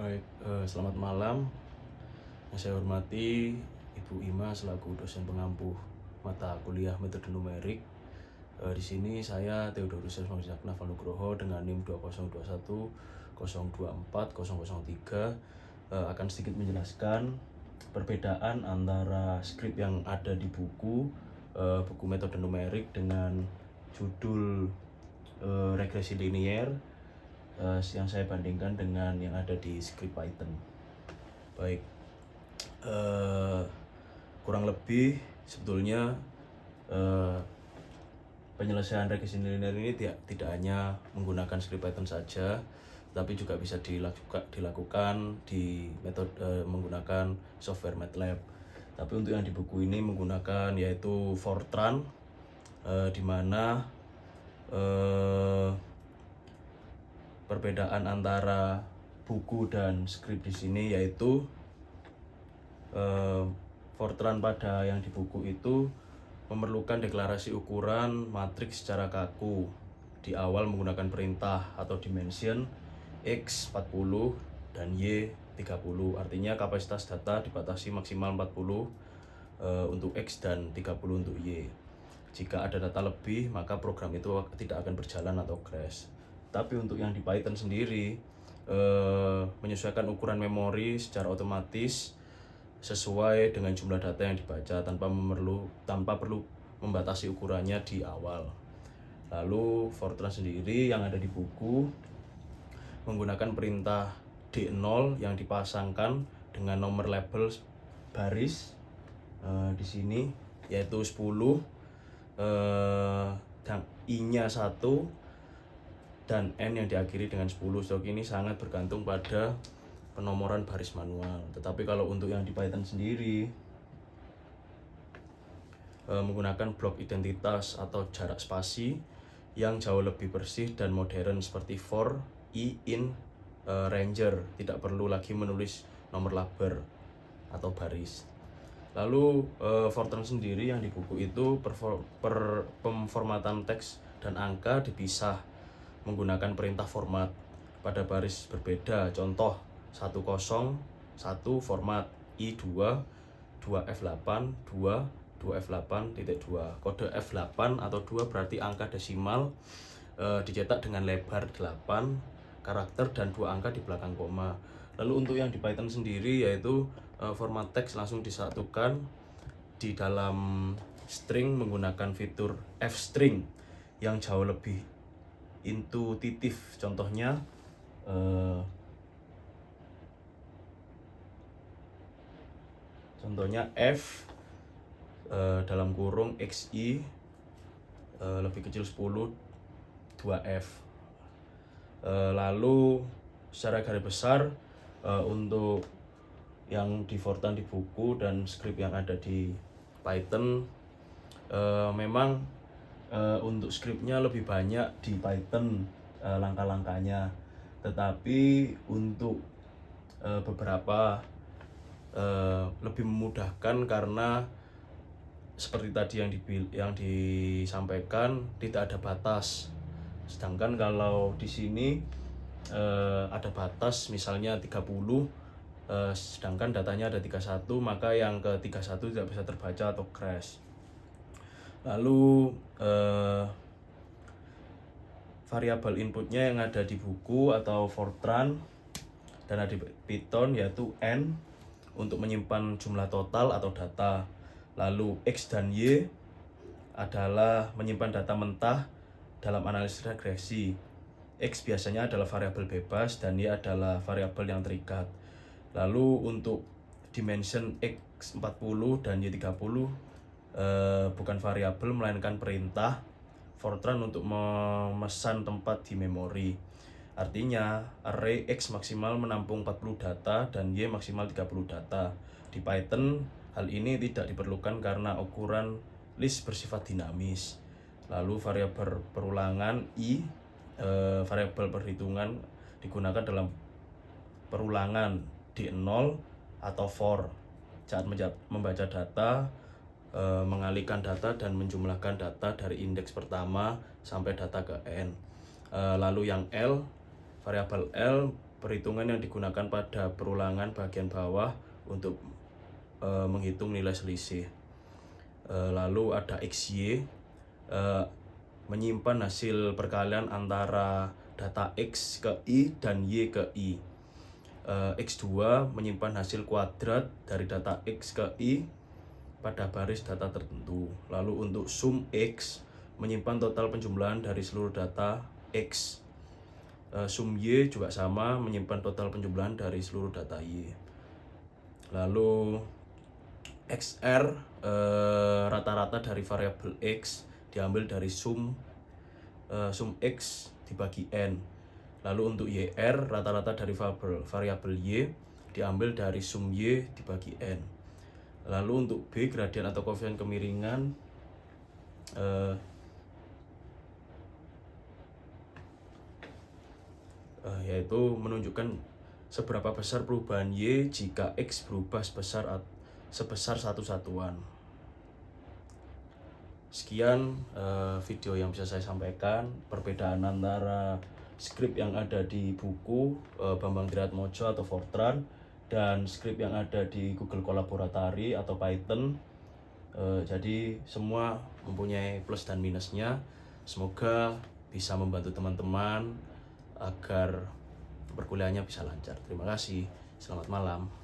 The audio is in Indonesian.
Baik, selamat malam. Yang saya hormati Ibu Ima selaku dosen pengampu mata kuliah metode numerik. Di sini saya Theodorus Magzakna Vanugroho dengan NIM 2021 024 003 akan sedikit menjelaskan perbedaan antara skrip yang ada di buku metode numerik dengan judul regresi linier yang saya bandingkan dengan yang ada di skrip Python. Baik, kurang lebih sebetulnya penyelesaian regresi linear ini tidak hanya menggunakan script Python saja, tapi juga bisa dilakukan di metode menggunakan software MATLAB. Tapi untuk yang di buku ini menggunakan yaitu Fortran, di mana perbedaan antara buku dan script di sini yaitu Fortran pada yang di buku itu memerlukan deklarasi ukuran matriks secara kaku di awal menggunakan perintah atau dimension X 40 dan Y 30. Artinya kapasitas data dibatasi maksimal 40 untuk X dan 30 untuk Y. Jika ada data lebih, maka program itu tidak akan berjalan atau crash. Tapi untuk yang di Python sendiri, menyesuaikan ukuran memori secara otomatis sesuai dengan jumlah data yang dibaca tanpa perlu membatasi ukurannya di awal. Lalu Fortran sendiri yang ada di buku menggunakan perintah D0 yang dipasangkan dengan nomor label baris di sini yaitu 10, dan I-nya 1 dan N yang diakhiri dengan 10. Stok ini sangat bergantung pada penomoran baris manual. Tetapi kalau untuk yang di Python sendiri menggunakan blok identitas atau jarak spasi yang jauh lebih bersih dan modern seperti for, i, in, ranger, tidak perlu lagi menulis nomor label atau baris. Lalu Fortran sendiri yang di buku itu pemformatan teks dan angka dipisah menggunakan perintah format pada baris berbeda. Contoh 101 format I2 2F8 2F8.2. Kode F8 atau 2 berarti angka desimal dicetak dengan lebar 8 karakter dan 2 angka di belakang koma. Lalu untuk yang di Python sendiri yaitu format teks langsung disatukan di dalam string menggunakan fitur fstring yang jauh lebih intuitif. Contohnya F dalam kurung xi lebih kecil 10 2f. Lalu secara garis besar untuk yang di Fortran di buku dan script yang ada di Python, memang untuk scriptnya lebih banyak di Python langkah-langkahnya, tetapi untuk beberapa lebih memudahkan karena seperti tadi yang disampaikan tidak ada batas. Sedangkan kalau di sini ada batas, misalnya 30, sedangkan datanya ada 31, maka yang ke 31 tidak bisa terbaca atau crash. Lalu variabel inputnya yang ada di buku atau Fortran dan ada di Python yaitu N untuk menyimpan jumlah total atau data. Lalu X dan Y adalah menyimpan data mentah dalam analisis regresi. X biasanya adalah variabel bebas dan Y adalah variabel yang terikat. Lalu untuk dimension X 40 dan Y 30 bukan variabel melainkan perintah Fortran untuk memesan tempat di memori. Artinya array X maksimal menampung 40 data dan Y maksimal 30 data. Di Python hal ini tidak diperlukan karena ukuran list bersifat dinamis. Lalu variabel perulangan I, variabel perhitungan digunakan dalam perulangan D0 atau for saat membaca data, mengalihkan data dan menjumlahkan data dari indeks pertama sampai data ke N. Lalu yang L, variabel L perhitungan yang digunakan pada perulangan bagian bawah untuk menghitung nilai selisih. Lalu ada XY, menyimpan hasil perkalian antara data X ke Y dan Y ke Y. X2 menyimpan hasil kuadrat dari data X ke Y pada baris data tertentu. Lalu untuk sum X menyimpan total penjumlahan dari seluruh data X. Sum Y juga sama, menyimpan total penjumlahan dari seluruh data Y. Lalu XR, rata-rata dari variabel X diambil dari sum X dibagi N. Lalu untuk YR, rata-rata dari variabel Y diambil dari sum Y dibagi N. Lalu untuk B, gradien atau koefisien kemiringan, yaitu menunjukkan seberapa besar perubahan Y jika X berubah sebesar satu satuan. Sekian video yang bisa saya sampaikan, perbedaan antara skrip yang ada di buku Bambang Triatmojo atau Fortran dan skrip yang ada di Google Colaboratory atau Python. Jadi semua mempunyai plus dan minusnya. Semoga bisa membantu teman-teman agar perkuliahannya bisa lancar. Terima kasih. Selamat malam.